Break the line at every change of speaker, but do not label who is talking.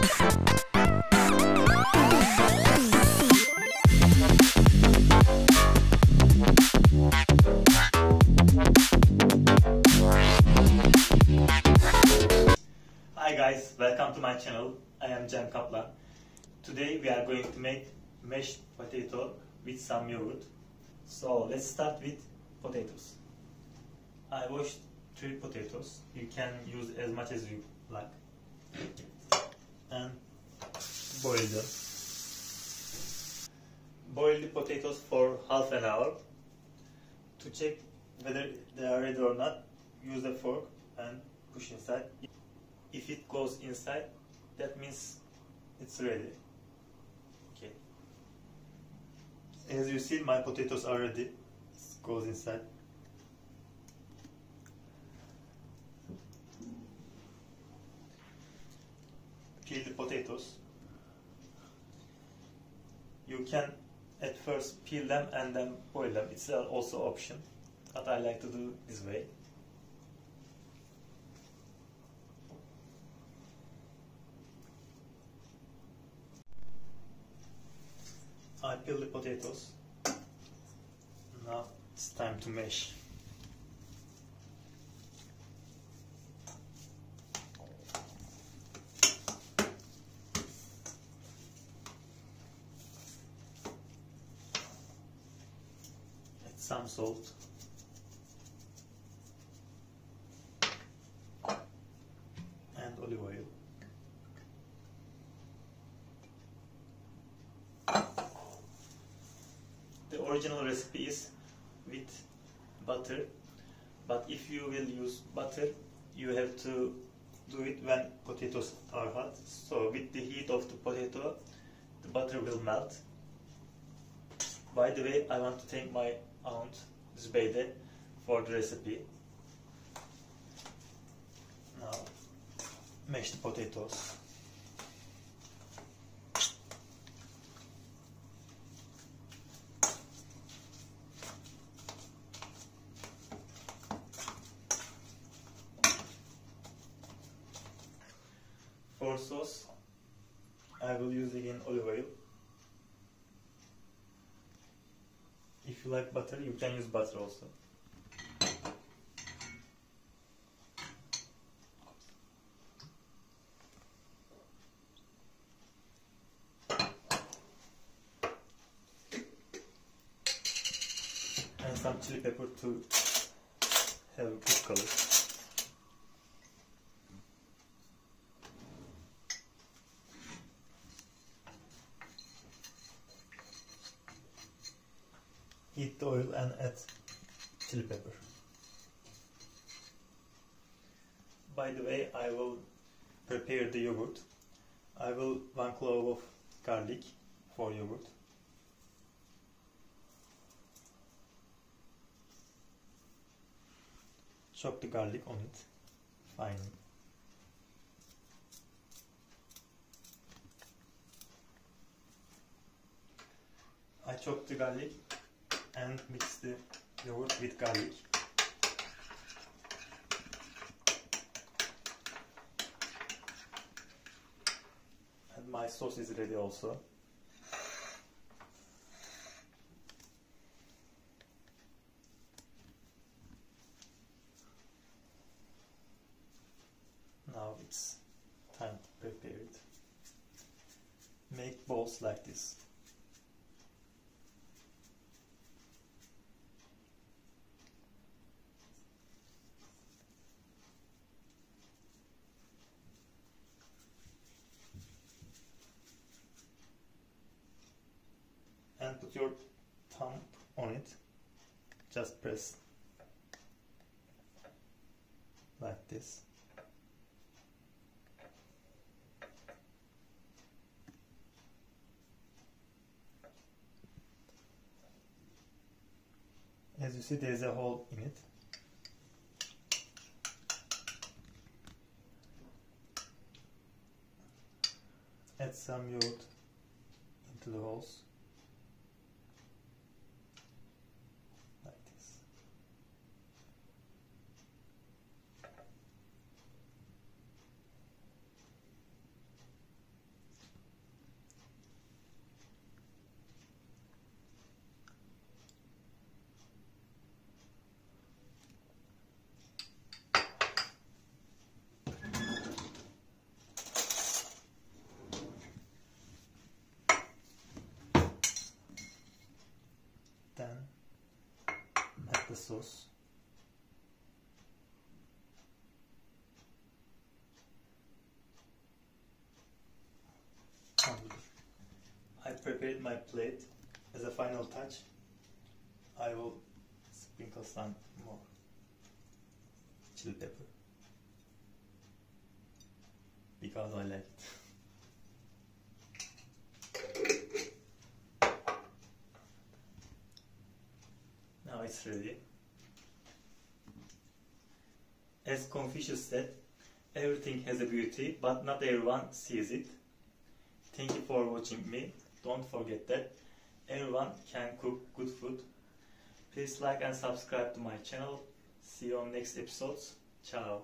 Hi guys, welcome to my channel. I am Cem Kaplan. Today we are going to make mashed potato with some yogurt. So let's start with potatoes. I washed 3 potatoes. You can use as much as you like. And boil them. Boil the potatoes for half an hour. To check whether they are ready or not, use a fork and push inside. If it goes inside, that means it's ready. Okay. As you see, my potatoes are ready. It goes inside. Peel the potatoes. You can at first peel them and then boil them. It's also an option, but I like to do this way. I peel the potatoes. Now it's time to mash. Add some salt. And olive oil. The original recipe is with butter, but if you will use butter, you have to do it when potatoes are hot. So with the heat of the potato, the butter will melt. By the way, I want to thank my aunt Zübeyde for the recipe. Now mash the potatoes. For sauce, I will use again olive oil. If you like butter, you can use butter also. And some chili pepper to have a good color. Heat the oil and add chili pepper. By the way, I will prepare the yogurt. I will 1 clove of garlic for yogurt. Chop the garlic on it finely. I chop the garlic and mix the yogurt with garlic. And my sauce is ready also. Now it's time to prepare it. Make balls like this. And put your thumb on it. Just press like this. As you see, there is a hole in it. Add some yogurt into the holes. Like this. sauce. I prepared my plate. As a final touch, I will sprinkle some more chili pepper because I like it. Now it's ready. As Confucius said, everything has a beauty, but not everyone sees it. Thank you for watching me. Don't forget that everyone can cook good food. Please like and subscribe to my channel. See you on next episodes. Ciao.